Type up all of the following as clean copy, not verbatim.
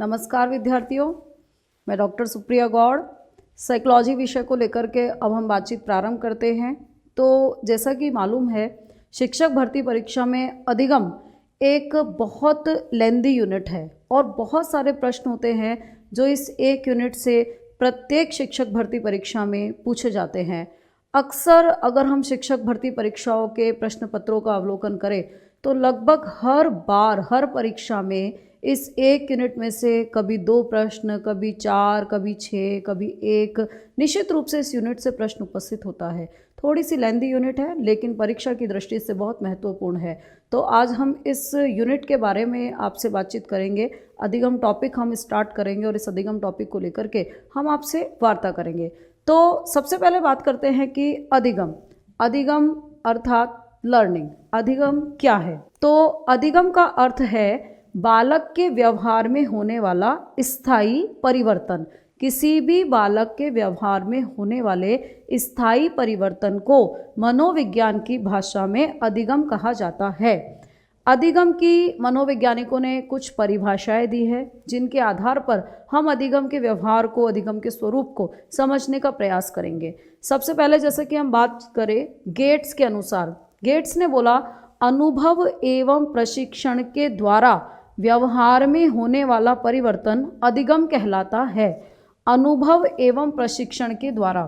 नमस्कार विद्यार्थियों, मैं डॉक्टर सुप्रिया गौड़। साइकोलॉजी विषय को लेकर के अब हम बातचीत प्रारंभ करते हैं। तो जैसा कि मालूम है, शिक्षक भर्ती परीक्षा में अधिगम एक बहुत लेंदी यूनिट है और बहुत सारे प्रश्न होते हैं जो इस एक यूनिट से प्रत्येक शिक्षक भर्ती परीक्षा में पूछे जाते हैं। अक्सर अगर हम शिक्षक भर्ती परीक्षाओं के प्रश्न पत्रों का अवलोकन करें तो लगभग हर बार हर परीक्षा में इस एक यूनिट में से कभी 2 प्रश्न, कभी 4, कभी 6, कभी 1 निश्चित रूप से इस यूनिट से प्रश्न उपस्थित होता है। थोड़ी सी लेंदी यूनिट है लेकिन परीक्षा की दृष्टि से बहुत महत्वपूर्ण है। तो आज हम इस यूनिट के बारे में आपसे बातचीत करेंगे। अधिगम टॉपिक हम स्टार्ट करेंगे और इस अधिगम टॉपिक को लेकर के हम आपसे वार्ता करेंगे। तो सबसे पहले बात करते हैं कि अधिगम अर्थात लर्निंग। अधिगम क्या है? तो अधिगम का अर्थ है बालक के व्यवहार में होने वाला स्थायी परिवर्तन। किसी भी बालक के व्यवहार में होने वाले स्थायी परिवर्तन को मनोविज्ञान की भाषा में अधिगम कहा जाता है। अधिगम की मनोवैज्ञानिकों ने कुछ परिभाषाएं दी है जिनके आधार पर हम अधिगम के व्यवहार को, अधिगम के स्वरूप को समझने का प्रयास करेंगे। सबसे पहले जैसे कि हम बात करें गेट्स के अनुसार, गेट्स ने बोला अनुभव एवं प्रशिक्षण के द्वारा व्यवहार में होने वाला परिवर्तन अधिगम कहलाता है। अनुभव एवं प्रशिक्षण के द्वारा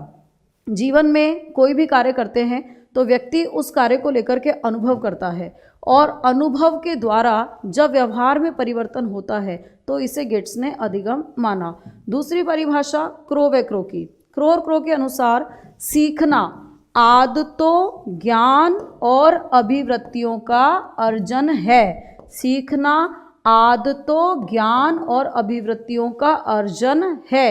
जीवन में कोई भी कार्य करते हैं तो व्यक्ति उस कार्य को लेकर के अनुभव करता है और अनुभव के द्वारा जब व्यवहार में परिवर्तन होता है तो इसे गेट्स ने अधिगम माना। दूसरी परिभाषा क्रो की। क्रो के अनुसार सीखना आदतों, ज्ञान और अभिवृत्तियों का अर्जन है। सीखना आदतों, ज्ञान और अभिवृत्तियों का अर्जन है।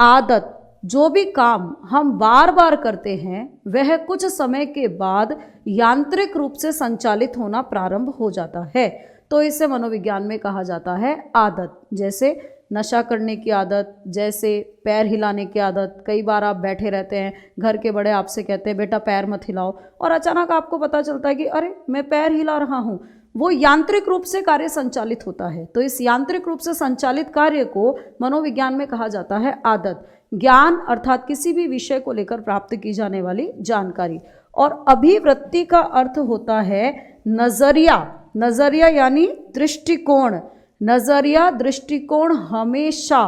आदत, जो भी काम हम बार बार करते हैं वह कुछ समय के बाद यांत्रिक रूप से संचालित होना प्रारंभ हो जाता है, तो इसे मनोविज्ञान में कहा जाता है आदत। जैसे नशा करने की आदत, जैसे पैर हिलाने की आदत। कई बार आप बैठे रहते हैं, घर के बड़े आपसे कहते हैं बेटा पैर मत हिलाओ, और अचानक आपको पता चलता है कि अरे मैं पैर हिला रहा हूँ। वो यांत्रिक रूप से कार्य संचालित होता है, तो इस यांत्रिक रूप से संचालित कार्य को मनोविज्ञान में कहा जाता है आदत। ज्ञान अर्थात किसी भी विषय को लेकर प्राप्त की जाने वाली जानकारी। और अभिवृत्ति का अर्थ होता है नजरिया। नजरिया यानी दृष्टिकोण। नजरिया, दृष्टिकोण हमेशा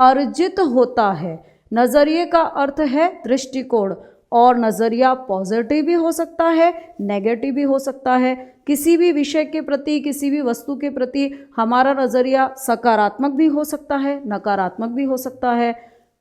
अर्जित होता है। नजरिए का अर्थ है दृष्टिकोण, और नजरिया पॉजिटिव भी हो सकता है, नेगेटिव भी हो सकता है। किसी भी विषय के प्रति, किसी भी वस्तु के प्रति हमारा नजरिया सकारात्मक भी हो सकता है, नकारात्मक भी हो सकता है।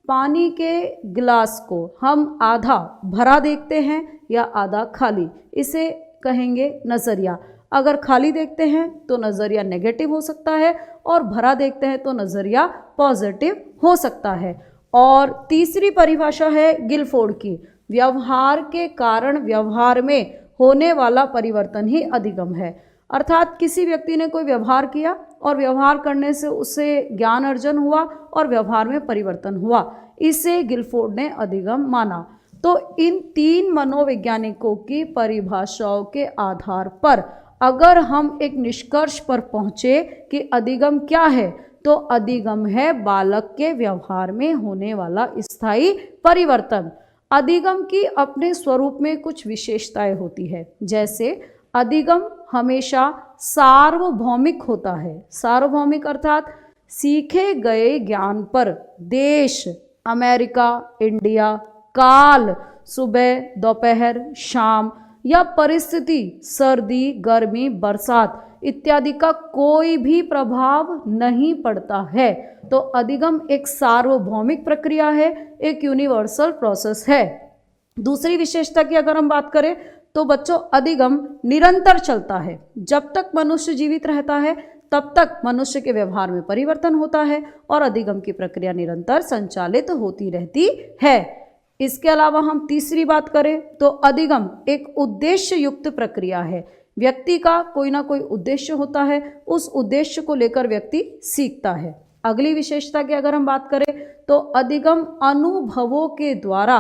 पानी के गिलास को हम आधा भरा देखते हैं या आधा खाली, इसे कहेंगे नजरिया। अगर खाली देखते हैं तो नज़रिया नेगेटिव हो सकता है और भरा देखते हैं तो नज़रिया पॉजिटिव हो सकता है। और तीसरी परिभाषा है गिलफोर्ड की। व्यवहार के कारण व्यवहार में होने वाला परिवर्तन ही अधिगम है। अर्थात किसी व्यक्ति ने कोई व्यवहार किया और व्यवहार करने से उससे ज्ञान अर्जन हुआ और व्यवहार में परिवर्तन हुआ, इसे गिलफोर्ड ने अधिगम माना। तो इन 3 मनोवैज्ञानिकों की परिभाषाओं के आधार पर अगर हम एक निष्कर्ष पर पहुँचे कि अधिगम क्या है, तो अधिगम है बालक के व्यवहार में होने वाला स्थायी परिवर्तन। अधिगम की अपने स्वरूप में कुछ विशेषताएं होती है। जैसे अधिगम हमेशा सार्वभौमिक होता है। सार्वभौमिक अर्थात सीखे गए ज्ञान पर देश, अमेरिका, इंडिया, काल, सुबह, दोपहर, शाम या परिस्थिति, सर्दी, गर्मी, बरसात इत्यादि का कोई भी प्रभाव नहीं पड़ता है। तो अधिगम एक सार्वभौमिक प्रक्रिया है, एक यूनिवर्सल प्रोसेस है। दूसरी विशेषता की अगर हम बात करें तो बच्चों, अधिगम निरंतर चलता है। जब तक मनुष्य जीवित रहता है तब तक मनुष्य के व्यवहार में परिवर्तन होता है और अधिगम की प्रक्रिया निरंतर संचालित होती रहती है। इसके अलावा हम तीसरी बात करें तो अधिगम एक उद्देश्य युक्त प्रक्रिया है। व्यक्ति का कोई ना कोई उद्देश्य होता है, उस उद्देश्य को लेकर व्यक्ति सीखता है। अगली विशेषता की अगर हम बात करें तो अधिगम अनुभवों के द्वारा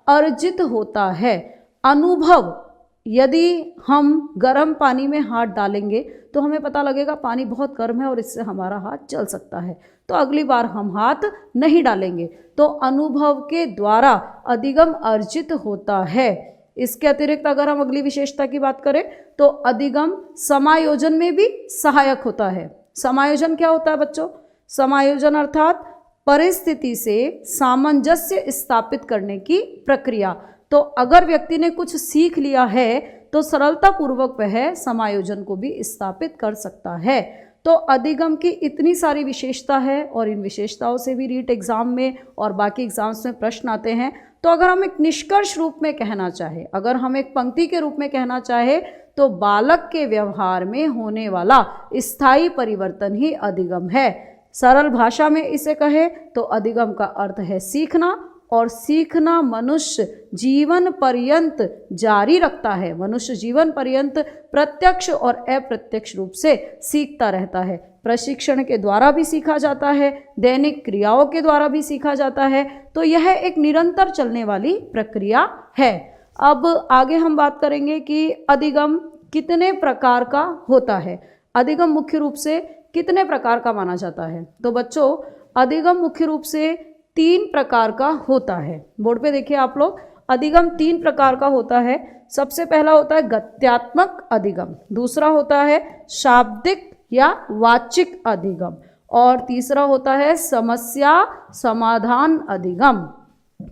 अर्जित होता है। अनुभव, यदि हम गर्म पानी में हाथ डालेंगे तो हमें पता लगेगा पानी बहुत गर्म है और इससे हमारा हाथ जल सकता है। तो अगली बार हम हाथ नहीं डालेंगे। तो अनुभव के द्वारा अधिगम अर्जित होता है। इसके अतिरिक्त अगर हम अगली विशेषता की बात करें तो अधिगम समायोजन में भी सहायक होता है। समायोजन क्या होता है बच्चों? समायोजन अर्थात परिस्थिति से सामंजस्य स्थापित करने की प्रक्रिया। तो अगर व्यक्ति ने कुछ सीख लिया है तो सरलता पूर्वक वह समायोजन को भी स्थापित कर सकता है। तो अधिगम की इतनी सारी विशेषता है और इन विशेषताओं से भी रीट एग्जाम में और बाकी एग्जाम्स में प्रश्न आते हैं। तो अगर हम एक निष्कर्ष रूप में कहना चाहे, अगर हम एक पंक्ति के रूप में कहना चाहे तो बालक के व्यवहार में होने वाला स्थायी परिवर्तन ही अधिगम है। सरल भाषा में इसे कहे तो अधिगम का अर्थ है सीखना, और सीखना मनुष्य जीवन पर्यंत जारी रखता है। मनुष्य जीवन पर्यंत प्रत्यक्ष और अप्रत्यक्ष रूप से सीखता रहता है। प्रशिक्षण के द्वारा भी सीखा जाता है, दैनिक क्रियाओं के द्वारा भी सीखा जाता है। तो यह एक निरंतर चलने वाली प्रक्रिया है। अब आगे हम बात करेंगे कि अधिगम कितने प्रकार का होता है। अधिगम मुख्य रूप से कितने प्रकार का माना जाता है? तो बच्चों, अधिगम मुख्य रूप से 3 प्रकार का होता है। बोर्ड पे देखिए आप लोग, अधिगम 3 प्रकार का होता है। सबसे पहला होता है गत्यात्मक अधिगम, दूसरा होता है शाब्दिक या वाचिक अधिगम, और तीसरा होता है समस्या समाधान अधिगम।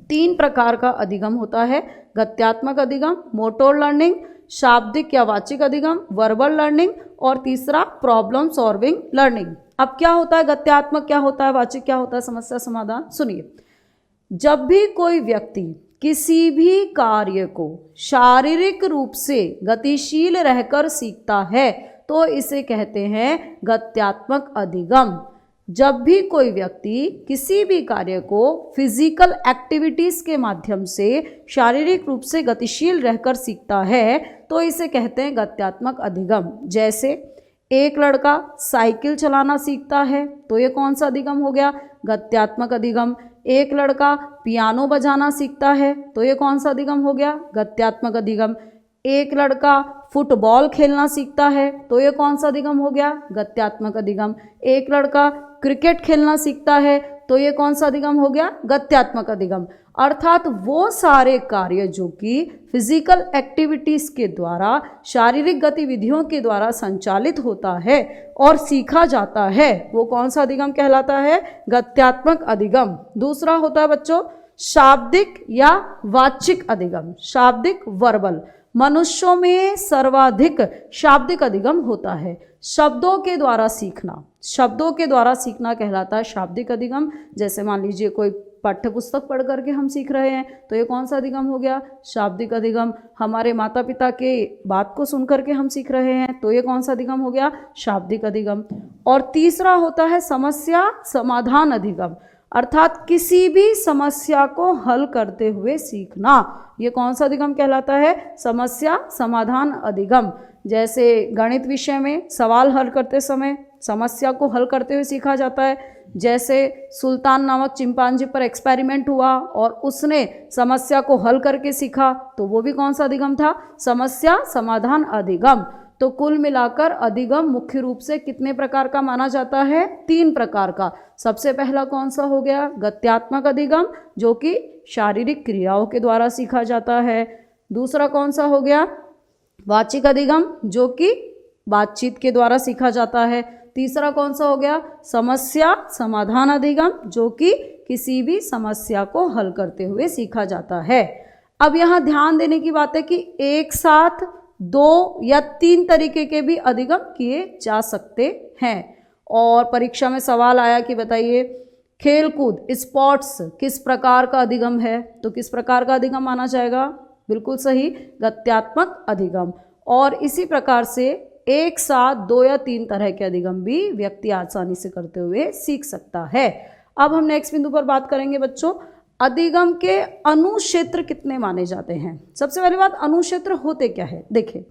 3 प्रकार का अधिगम होता है। गत्यात्मक अधिगम, मोटोर लर्निंग, शाब्दिक या वाचिक अधिगम, वर्बल लर्निंग, और तीसरा प्रॉब्लम सॉल्विंग लर्निंग। अब क्या होता है गत्यात्मक, क्या होता है वाचिक, क्या होता है समस्या समाधान? सुनिए, जब भी कोई व्यक्ति किसी भी कार्य को शारीरिक रूप से गतिशील रहकर सीखता है तो इसे कहते हैं गत्यात्मक अधिगम। जब भी कोई व्यक्ति किसी भी कार्य को फिजिकल एक्टिविटीज के माध्यम से शारीरिक रूप से गतिशील रहकर सीखता है तो इसे कहते हैं गत्यात्मक अधिगम। जैसे एक लड़का साइकिल चलाना सीखता है तो ये कौन सा अधिगम हो गया? गत्यात्मक अधिगम। एक लड़का पियानो बजाना सीखता है तो ये कौन सा अधिगम हो गया? गत्यात्मक अधिगम। एक लड़का फुटबॉल खेलना सीखता है तो ये कौन सा अधिगम हो गया? गत्यात्मक अधिगम। एक लड़का क्रिकेट खेलना सीखता है तो ये कौन सा अधिगम हो गया? गत्यात्मक अधिगम। अर्थात वो सारे कार्य जो कि फिजिकल एक्टिविटीज के द्वारा, शारीरिक गतिविधियों के द्वारा संचालित होता है और सीखा जाता है, वो कौन सा अधिगम कहलाता है? गत्यात्मक अधिगम। दूसरा होता है बच्चों शाब्दिक या वाचिक अधिगम। शाब्दिक वर्बल, मनुष्यों में सर्वाधिक शाब्दिक अधिगम होता है। शब्दों के द्वारा सीखना, शब्दों के द्वारा सीखना कहलाता है शाब्दिक अधिगम। जैसे मान लीजिए कोई पाठ्य पुस्तक पढ़ करके हम सीख रहे हैं तो ये कौन सा अधिगम हो गया? शाब्दिक अधिगम। हमारे माता पिता के बात को सुन करके हम सीख रहे हैं तो ये कौन सा अधिगम हो गया? शाब्दिक अधिगम। और तीसरा होता है समस्या समाधान अधिगम, अर्थात किसी भी समस्या को हल करते हुए सीखना। ये कौन सा अधिगम कहलाता है? समस्या समाधान अधिगम। जैसे गणित विषय में सवाल हल करते समय समस्या को हल करते हुए सीखा जाता है। जैसे सुल्तान नामक चिंपांजी पर एक्सपेरिमेंट हुआ और उसने समस्या को हल करके सीखा तो वो भी कौन सा अधिगम था? समस्या समाधान अधिगम। तो कुल मिलाकर अधिगम मुख्य रूप से कितने प्रकार का माना जाता है? 3 प्रकार का। सबसे पहला कौन सा हो गया? गत्यात्मक अधिगम, जो कि शारीरिक क्रियाओं के द्वारा सीखा जाता है। दूसरा कौन सा हो गया? वाचिक अधिगम, जो कि बातचीत के द्वारा सीखा जाता है। तीसरा कौन सा हो गया? समस्या समाधान अधिगम, जो कि किसी भी समस्या को हल करते हुए सीखा जाता है। अब यहाँ ध्यान देने की बात है कि एक साथ 2 या 3 तरीके के भी अधिगम किए जा सकते हैं। और परीक्षा में सवाल आया कि बताइए खेलकूद स्पोर्ट्स किस प्रकार का अधिगम है? तो किस प्रकार का अधिगम माना जाएगा? बिल्कुल सही, गत्यात्मक अधिगम। और इसी प्रकार से एक साथ 2 या 3 तरह के अधिगम भी व्यक्ति आसानी से करते हुए सीख सकता है। अब हम नेक्स्ट बिंदु पर बात करेंगे बच्चों, अधिगम के अनुक्षेत्र कितने माने जाते हैं। सबसे पहली बात, अनुक्षेत्र होते क्या है? देखिए,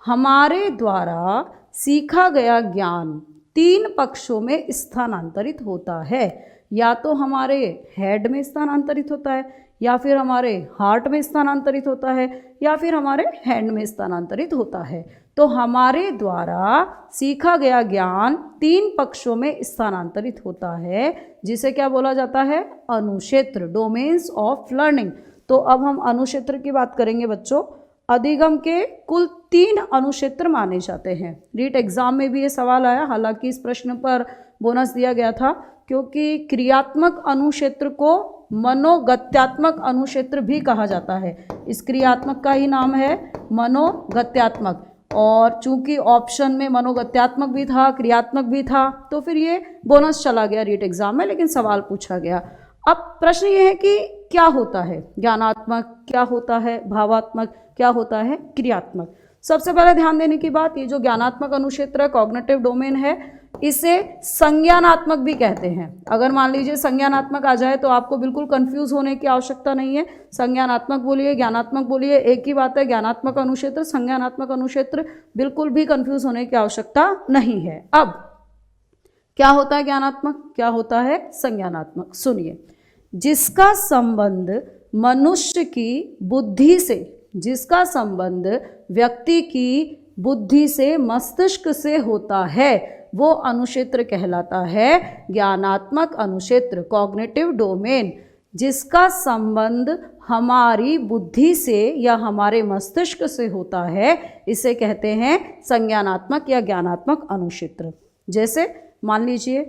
हमारे द्वारा सीखा गया ज्ञान 3 पक्षों में स्थानांतरित होता है। या तो हमारे हेड में स्थानांतरित होता है, या फिर हमारे हार्ट में स्थानांतरित होता है या फिर हमारे हैंड में स्थानांतरित होता है। तो हमारे द्वारा सीखा गया ज्ञान 3 पक्षों में स्थानांतरित होता है, जिसे क्या बोला जाता है? अनुक्षेत्र, डोमेन्स ऑफ लर्निंग। तो अब हम अनुक्षेत्र की बात करेंगे बच्चों। अधिगम के कुल 3 अनुक्षेत्र माने जाते हैं। रीट एग्जाम में भी ये सवाल आया, हालांकि इस प्रश्न पर बोनस दिया गया था क्योंकि क्रियात्मक अनुक्षेत्र को मनोगत्यात्मक अनुक्षेत्र भी कहा जाता है। इस क्रियात्मक का ही नाम है मनोगत्यात्मक, और चूंकि ऑप्शन में मनोगत्यात्मक भी था, क्रियात्मक भी था, तो फिर ये बोनस चला गया रीट एग्जाम में, लेकिन सवाल पूछा गया। अब प्रश्न ये है कि क्या होता है ज्ञानात्मक, क्या होता है भावात्मक, क्या होता है क्रियात्मक। सबसे पहले ध्यान देने की बात, ये जो ज्ञानात्मक अनुक्षेत्र है, कॉग्निटिव डोमेन है, इसे संज्ञानात्मक भी कहते हैं। अगर मान लीजिए संज्ञानात्मक आ जाए तो आपको बिल्कुल कंफ्यूज होने की आवश्यकता नहीं है। संज्ञानात्मक बोलिए, ज्ञानात्मक बोलिए, एक ही बात है। ज्ञानात्मक अनुक्षेत्र, संज्ञानात्मक अनुक्षेत्र, बिल्कुल भी कंफ्यूज होने की आवश्यकता नहीं है। अब क्या होता है ज्ञानात्मक, क्या होता है संज्ञानात्मक? सुनिए, जिसका संबंध मनुष्य की बुद्धि से, जिसका संबंध व्यक्ति की बुद्धि से, मस्तिष्क से होता है, वो अनुक्षेत्र कहलाता है ज्ञानात्मक अनुक्षेत्र, कॉग्निटिव डोमेन। जिसका संबंध हमारी बुद्धि से या हमारे मस्तिष्क से होता है, इसे कहते हैं संज्ञानात्मक या ज्ञानात्मक अनुक्षेत्र। जैसे मान लीजिए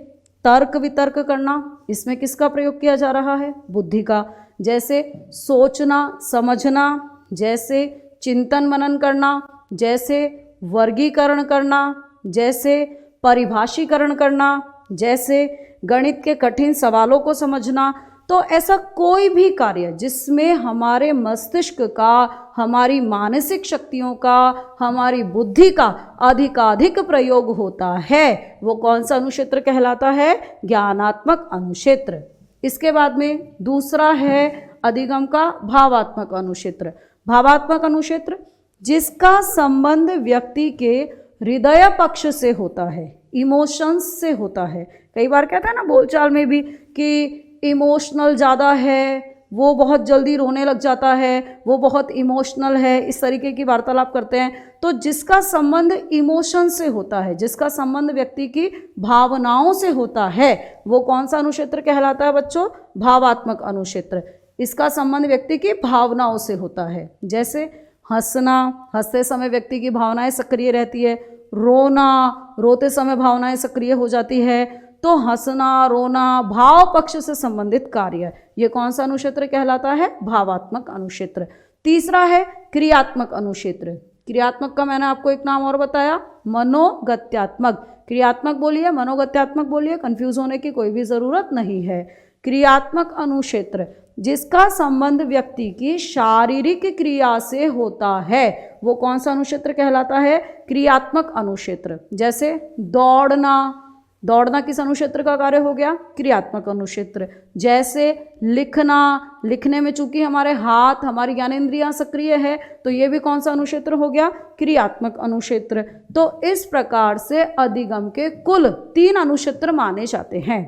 तर्क वितर्क करना, इसमें किसका प्रयोग किया जा रहा है? बुद्धि का। जैसे सोचना समझना, जैसे चिंतन मनन करना, जैसे वर्गीकरण करना, जैसे परिभाषीकरण करना, जैसे गणित के कठिन सवालों को समझना। तो ऐसा कोई भी कार्य जिसमें हमारे मस्तिष्क का, हमारी मानसिक शक्तियों का, हमारी बुद्धि का अधिकाधिक प्रयोग होता है, वो कौन सा अनुक्षेत्र कहलाता है? ज्ञानात्मक अनुक्षेत्र। इसके बाद में दूसरा है अधिगम का भावात्मक अनुक्षेत्र। भावात्मक अनुक्षेत्र जिसका संबंध व्यक्ति के हृदय पक्ष से होता है, इमोशंस से होता है। कई बार कहते हैं ना बोलचाल में भी कि इमोशनल ज़्यादा है, वो बहुत जल्दी रोने लग जाता है, वो बहुत इमोशनल है, इस तरीके की वार्तालाप करते हैं। तो जिसका संबंध इमोशन से होता है, जिसका संबंध व्यक्ति की भावनाओं से होता है, वो कौन सा अनुक्षेत्र कहलाता है बच्चों? भावात्मक अनुक्षेत्र। इसका संबंध व्यक्ति की भावनाओं से होता है। जैसे हंसना, हंसते समय व्यक्ति की भावनाएं सक्रिय रहती है। रोना, रोते समय भावनाएं सक्रिय हो जाती है। तो हंसना रोना भाव पक्ष से संबंधित कार्य, ये कौन सा अनुक्षेत्र कहलाता है? भावात्मक अनुक्षेत्र। तीसरा है क्रियात्मक अनुक्षेत्र। क्रियात्मक का मैंने आपको एक नाम और बताया, मनोगत्यात्मक। क्रियात्मक बोलिए, मनोगत्यात्मक बोलिए, कंफ्यूज होने की कोई भी ज़रूरत नहीं है। क्रियात्मक अनुक्षेत्र जिसका संबंध व्यक्ति की शारीरिक क्रिया से होता है, वो कौन सा अनुक्षेत्र कहलाता है? क्रियात्मक अनुक्षेत्र। जैसे दौड़ना, दौड़ना किस अनुक्षेत्र का कार्य हो गया? क्रियात्मक अनुक्षेत्र। जैसे लिखना, लिखने में चूंकि हमारे हाथ, हमारी ज्ञानेंद्रियां सक्रिय है, तो ये भी कौन सा अनुक्षेत्र हो गया? क्रियात्मक अनुक्षेत्र। तो इस प्रकार से अधिगम के कुल 3 अनुक्षेत्र माने जाते हैं।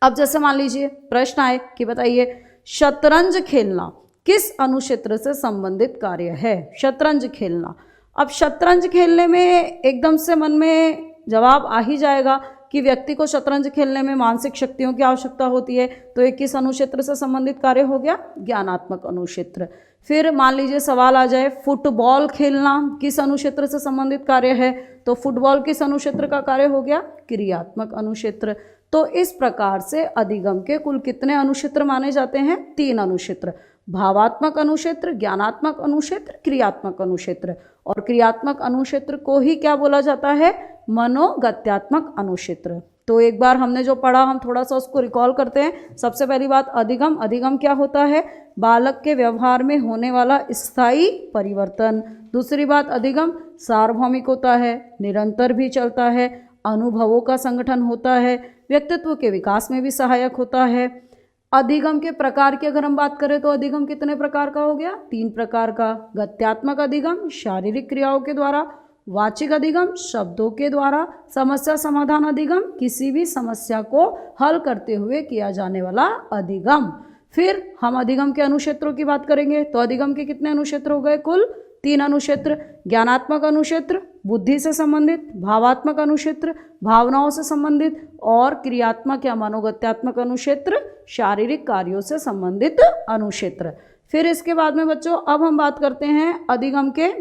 अब जैसे मान लीजिए प्रश्न आए कि बताइए शतरंज खेलना किस अनुक्षेत्र से संबंधित कार्य है? शतरंज खेलना। अब शतरंज खेलने में एकदम से मन में जवाब आ ही जाएगा कि व्यक्ति को शतरंज खेलने में मानसिक शक्तियों की आवश्यकता होती है, तो ये किस अनुक्षेत्र से संबंधित कार्य हो गया? ज्ञानात्मक अनुक्षेत्र। फिर मान लीजिए सवाल आ जाए फुटबॉल खेलना किस अनुक्षेत्र से संबंधित कार्य है, तो फुटबॉल किस अनुक्षेत्र का कार्य हो गया? क्रियात्मक अनुक्षेत्र। तो इस प्रकार से अधिगम के कुल कितने अनुक्षेत्र माने जाते हैं? 3 अनुक्षेत्र। भावात्मक अनुक्षेत्र, ज्ञानात्मक अनुक्षेत्र, क्रियात्मक अनुक्षेत्र। और क्रियात्मक अनुक्षेत्र को ही क्या बोला जाता है? मनोगत्यात्मक अनुक्षेत्र। तो एक बार हमने जो पढ़ा हम थोड़ा सा उसको रिकॉल करते हैं। सबसे पहली बात अधिगम। अधिगम क्या होता है? बालक के व्यवहार में होने वाला स्थायी परिवर्तन। दूसरी बात अधिगम सार्वभौमिक होता है, निरंतर भी चलता है, अनुभवों का संगठन होता है, व्यक्तित्व के विकास में भी सहायक होता है। अधिगम के प्रकार की अगर हम बात करें तो अधिगम कितने प्रकार का हो गया? 3 प्रकार का। गत्यात्मक अधिगम शारीरिक क्रियाओं के द्वारा, वाचिक अधिगम शब्दों के द्वारा, समस्या समाधान अधिगम किसी भी समस्या को हल करते हुए किया जाने वाला अधिगम। फिर हम अधिगम के अनुक्षेत्रों की बात करेंगे तो अधिगम के कितने अनुक्षेत्र हो गए? कुल 3 अनुक्षेत्र। ज्ञानात्मक अनुक्षेत्र बुद्धि से संबंधित, भावात्मक अनुक्षेत्र भावनाओं से संबंधित, और क्रियात्मक या मनोगत्यात्मक अनुक्षेत्र शारीरिक कार्यों से संबंधित अनुक्षेत्र। फिर इसके बाद में बच्चों अब हम बात करते हैं अधिगम के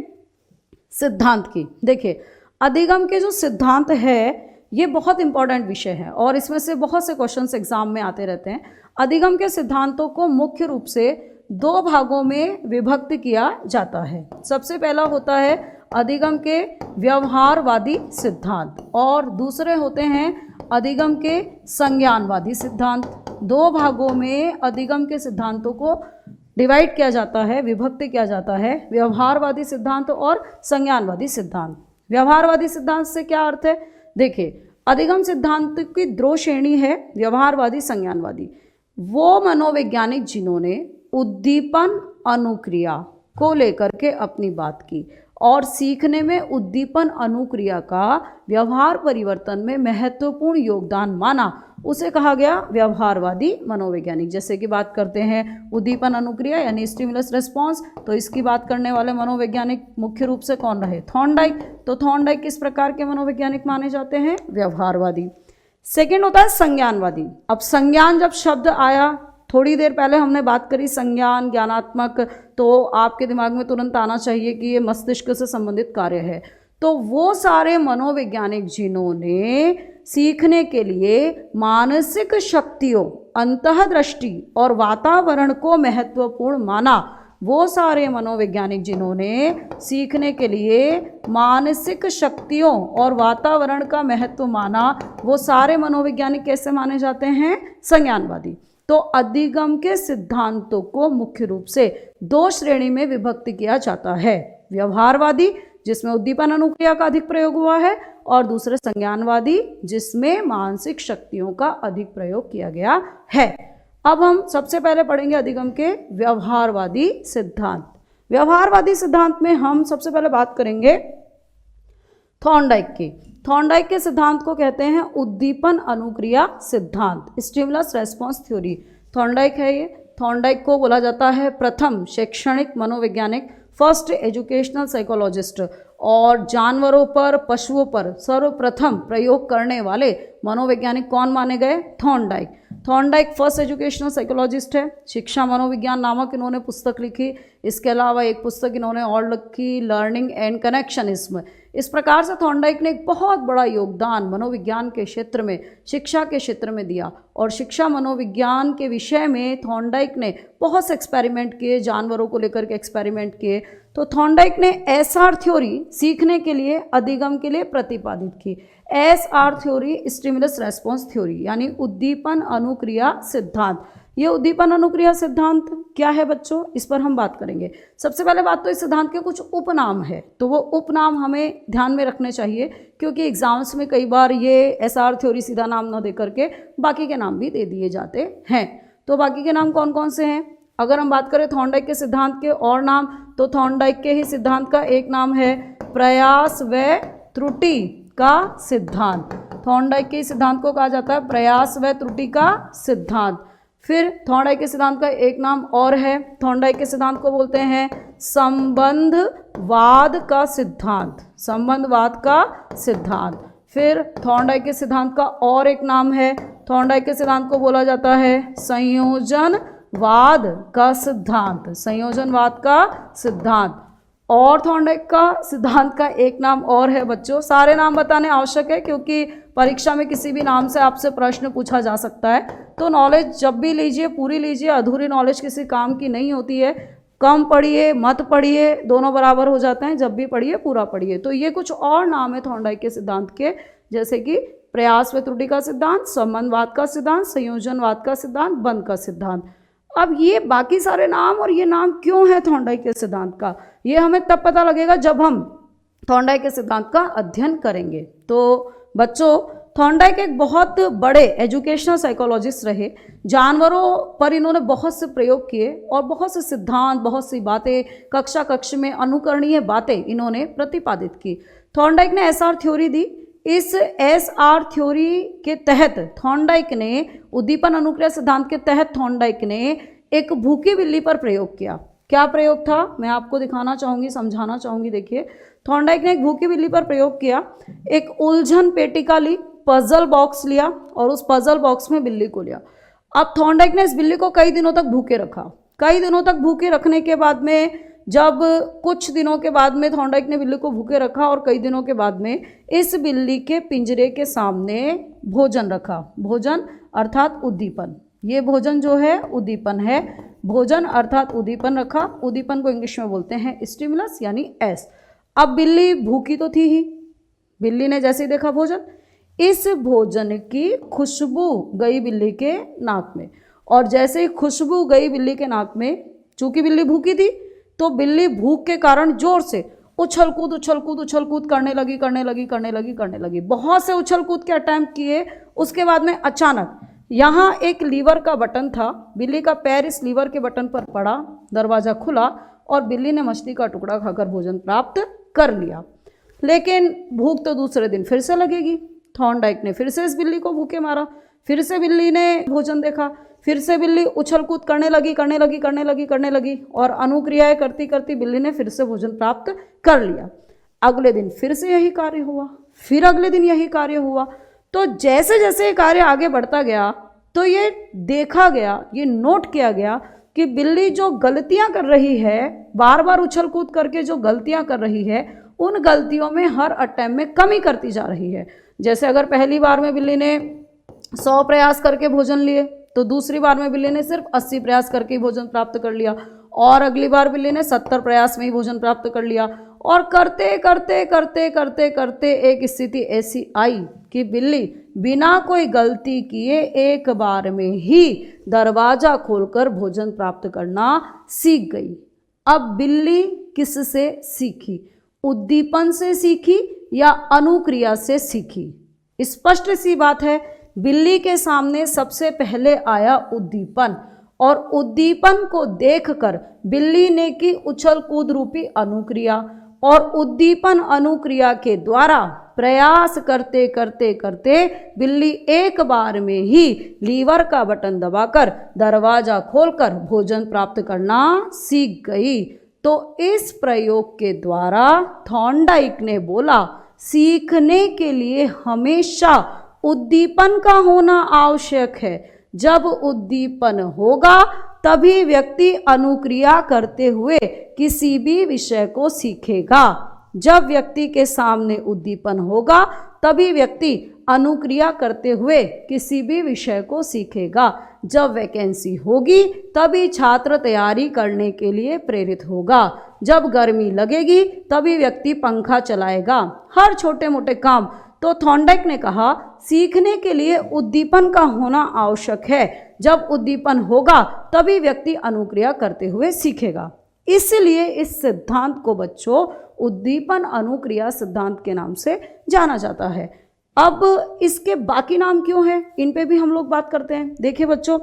सिद्धांत की। देखिए, अधिगम के जो सिद्धांत है ये बहुत इंपॉर्टेंट विषय है और इसमें से बहुत से क्वेश्चंस एग्जाम में आते रहते हैं। अधिगम के सिद्धांतों को मुख्य रूप से 2 भागों में विभक्त किया जाता है। सबसे पहला होता है अधिगम के व्यवहारवादी सिद्धांत और दूसरे होते हैं अधिगम के संज्ञानवादी सिद्धांत। 2 भागों में अधिगम के सिद्धांतों को डिवाइड किया जाता है, विभक्त किया जाता है, व्यवहारवादी सिद्धांत और संज्ञानवादी सिद्धांत। व्यवहारवादी सिद्धांत से क्या अर्थ है? देखिए, अधिगम सिद्धांत की 2 श्रेणी है, व्यवहारवादी, संज्ञानवादी। वो मनोवैज्ञानिक जिन्होंने उद्दीपन अनुक्रिया को लेकर के अपनी बात की और सीखने में उद्दीपन अनुक्रिया का व्यवहार परिवर्तन में महत्वपूर्ण योगदान माना, उसे कहा गया व्यवहारवादी मनोवैज्ञानिक। जैसे कि बात करते हैं उद्दीपन अनुक्रिया यानी स्टिमुलस रिस्पॉन्स, तो इसकी बात करने वाले मनोवैज्ञानिक मुख्य रूप से कौन रहे? थॉर्नडाइक। तो थॉर्नडाइक किस प्रकार के मनोवैज्ञानिक माने जाते हैं? व्यवहारवादी। सेकेंड होता है संज्ञानवादी। अब संज्ञान जब शब्द आया, थोड़ी देर पहले हमने बात करी संज्ञान, ज्ञानात्मक, तो आपके दिमाग में तुरंत आना चाहिए कि ये मस्तिष्क से संबंधित कार्य है। तो वो सारे मनोवैज्ञानिक जिन्होंने सीखने के लिए मानसिक शक्तियों, अंतःदृष्टि और वातावरण को महत्वपूर्ण माना, वो सारे मनोवैज्ञानिक जिन्होंने सीखने के लिए मानसिक शक्तियों और वातावरण का महत्व माना, वो सारे मनोवैज्ञानिक कैसे माने जाते हैं? संज्ञानवादी। तो अधिगम के सिद्धांतों को मुख्य रूप से 2 श्रेणी में विभक्त किया जाता है, व्यवहारवादी जिसमें उद्दीपन अनुक्रिया का अधिक प्रयोग हुआ है और दूसरे संज्ञानवादी जिसमें मानसिक शक्तियों का अधिक प्रयोग किया गया है। अब हम सबसे पहले पढ़ेंगे अधिगम के व्यवहारवादी सिद्धांत। व्यवहारवादी सिद्धांत में हम सबसे पहले बात करेंगे थॉर्नडाइक की। थॉर्नडाइक के सिद्धांत को कहते हैं उद्दीपन अनुक्रिया सिद्धांत, स्टिमुलस रेस्पॉन्स थ्योरी। थॉर्नडाइक है ये। थॉर्नडाइक को बोला जाता है प्रथम शैक्षणिक मनोवैज्ञानिक, फर्स्ट एजुकेशनल साइकोलॉजिस्ट, और जानवरों पर, पशुओं पर सर्वप्रथम प्रयोग करने वाले मनोवैज्ञानिक कौन माने गए? Thorndike. Thorndike first educational psychologist है। शिक्षा मनोविज्ञान नामक इन्होंने पुस्तक लिखी। इसके अलावा एक पुस्तक इन्होंने और लिखी, लर्निंग एंड कनेक्शनिज्म। इस प्रकार से थॉर्नडाइक ने एक बहुत बड़ा योगदान मनोविज्ञान के क्षेत्र में, शिक्षा के क्षेत्र में दिया और शिक्षा मनोविज्ञान के विषय में थॉर्नडाइक ने बहुत से एक्सपेरिमेंट किए, जानवरों को लेकर के एक्सपेरिमेंट किए। तो थॉर्नडाइक ने एसआर थ्योरी सीखने के लिए, अधिगम के लिए प्रतिपादित की। SR theory stimulus response theory यानी उद्दीपन अनुक्रिया सिद्धांत। ये उद्दीपन अनुक्रिया सिद्धांत क्या है बच्चों, इस पर हम बात करेंगे। सबसे पहले बात तो इस सिद्धांत के कुछ उपनाम है, तो वो उपनाम हमें ध्यान में रखने चाहिए क्योंकि एग्जाम्स में कई बार ये एसआर थ्योरी सीधा नाम न दे करके बाकी के नाम भी दे दिए जाते हैं। तो बाकी के नाम कौन कौन से हैं? अगर हम बात करें थॉर्नडाइक के सिद्धांत के और नाम, तो थॉर्नडाइक के ही सिद्धांत का एक नाम है प्रयास व त्रुटि का सिद्धांत। थॉर्नडाइक के सिद्धांत को कहा जाता है प्रयास व त्रुटि का सिद्धांत। फिर थॉर्नडाइक के सिद्धांत का एक नाम और है, थॉर्नडाइक के सिद्धांत को बोलते हैं संबंधवाद का सिद्धांत, संबंधवाद का सिद्धांत। फिर थॉर्नडाइक के सिद्धांत का और एक नाम है, थॉर्नडाइक के सिद्धांत को बोला जाता है संयोजनवाद का सिद्धांत, संयोजनवाद का सिद्धांत। और थॉर्नडाइक का सिद्धांत का एक नाम और है बच्चों, सारे नाम बताने आवश्यक है क्योंकि परीक्षा में किसी भी नाम से आपसे प्रश्न पूछा जा सकता है। तो नॉलेज जब भी लीजिए पूरी लीजिए, अधूरी नॉलेज किसी काम की नहीं होती है। कम पढ़िए मत पढ़िए, दोनों बराबर हो जाते हैं, जब भी पढ़िए पूरा पढ़िए। तो ये कुछ और नाम है थॉर्नडाइक के सिद्धांत के, जैसे कि प्रयास व त्रुटि का सिद्धांत, संबंधवाद का सिद्धांत, संयोजनवाद का सिद्धांत, बंध का सिद्धांत। अब ये बाकी सारे नाम और ये नाम क्यों है थॉर्नडाइक के सिद्धांत का, ये हमें तब पता लगेगा जब हम थॉर्नडाइक के सिद्धांत का अध्ययन करेंगे। तो बच्चों, थॉर्नडाइक एक बहुत बड़े एजुकेशनल साइकोलॉजिस्ट रहे। जानवरों पर इन्होंने बहुत से प्रयोग किए और बहुत से सिद्धांत, बहुत सी बातें, कक्षा कक्ष में अनुकरणीय बातें इन्होंने प्रतिपादित की। थॉर्नडाइक ने एसआर थ्योरी दी। इस एसआर थ्योरी के तहत थॉर्नडाइक ने, उद्दीपन अनुक्रिया सिद्धांत के तहत थॉर्नडाइक ने एक भूखी बिल्ली पर प्रयोग किया। क्या प्रयोग था, मैं आपको दिखाना चाहूँगी, समझाना चाहूँगी। देखिए, थॉर्नडाइक ने एक भूखी बिल्ली पर प्रयोग किया। एक उलझन पेटिका ली, पजल बॉक्स लिया और उस पजल बॉक्स में बिल्ली को लिया। अब थॉर्नडाइक ने इस बिल्ली को कई दिनों तक भूखे रखा। कई दिनों तक भूखे रखने के बाद में, जब कुछ दिनों के बाद में थॉर्नडाइक ने बिल्ली को भूखे रखा और कई दिनों के बाद में इस बिल्ली के पिंजरे के सामने भोजन रखा। भोजन अर्थात उद्दीपन, ये भोजन जो है उद्दीपन है। भोजन अर्थात उद्दीपन रखा। उद्दीपन को इंग्लिश में बोलते हैं स्टिमुलस यानी एस। अब बिल्ली भूखी तो थी ही, बिल्ली ने जैसे ही देखा भोजन, इस भोजन की खुशबू गई बिल्ली के नाक में, और जैसे ही खुशबू गई बिल्ली के नाक में, चूंकि बिल्ली भूखी थी तो बिल्ली भूख के कारण जोर से उछल कूद करने लगी। बहुत से उछल कूद के अटेम्प्ट किए। उसके बाद में अचानक यहाँ एक लीवर का बटन था, बिल्ली का पैर इस लीवर के बटन पर पड़ा, दरवाज़ा खुला और बिल्ली ने मछली का टुकड़ा खाकर भोजन प्राप्त कर लिया। लेकिन भूख तो दूसरे दिन फिर से लगेगी। थॉर्नडाइक ने फिर से इस बिल्ली को भूखे मारा, फिर से बिल्ली ने भोजन देखा, फिर से बिल्ली उछल कूद करने लगी और अनुक्रियाएं करती करती बिल्ली ने फिर से भोजन प्राप्त कर लिया। अगले दिन फिर से यही कार्य हुआ, फिर अगले दिन यही कार्य हुआ। तो जैसे जैसे ये कार्य आगे बढ़ता गया तो ये देखा गया, ये नोट किया गया कि बिल्ली जो गलतियां कर रही है, बार बार उछल कूद करके जो गलतियां कर रही है, उन गलतियों में हर अटेम्प्ट में कमी करती जा रही है। जैसे अगर पहली बार में बिल्ली ने 100 प्रयास करके भोजन लिए तो दूसरी बार में बिल्ली ने सिर्फ 80 प्रयास करके ही भोजन प्राप्त कर लिया, और अगली बार बिल्ली ने 70 प्रयास में ही भोजन प्राप्त कर लिया। और करते करते एक स्थिति ऐसी आई कि बिल्ली बिना कोई गलती किए एक बार में ही दरवाजा खोलकर भोजन प्राप्त करना सीख गई। अब बिल्ली किससे सीखी, उद्दीपन से सीखी या अनुक्रिया से सीखी? स्पष्ट सी बात है, बिल्ली के सामने सबसे पहले आया उद्दीपन, और उद्दीपन को देखकर बिल्ली ने की उछल कूद रूपी अनुक्रिया, और उद्दीपन अनुक्रिया के द्वारा प्रयास करते करते बिल्ली एक बार में ही लीवर का बटन दबाकर दरवाजा खोलकर भोजन प्राप्त करना सीख गई। तो इस प्रयोग के द्वारा थॉर्नडाइक ने बोला, सीखने के लिए हमेशा उद्दीपन का होना आवश्यक है। जब उद्दीपन होगा तभी व्यक्ति अनुक्रिया करते हुए किसी भी विषय को सीखेगा। जब व्यक्ति के सामने उद्दीपन होगा तभी व्यक्ति अनुक्रिया करते हुए किसी भी विषय को सीखेगा। जब वैकेंसी होगी तभी छात्र तैयारी करने के लिए प्रेरित होगा। जब गर्मी लगेगी तभी व्यक्ति पंखा चलाएगा। हर छोटे मोटे काम। तो थॉर्नडाइक ने कहा, सीखने के लिए उद्दीपन का होना आवश्यक है। जब उद्दीपन होगा तभी व्यक्ति अनुक्रिया करते हुए सीखेगा। इसलिए इस सिद्धांत को बच्चों उद्दीपन अनुक्रिया सिद्धांत के नाम से जाना जाता है। अब इसके बाकी नाम क्यों हैं, इन पे भी हम लोग बात करते हैं। देखिए बच्चों,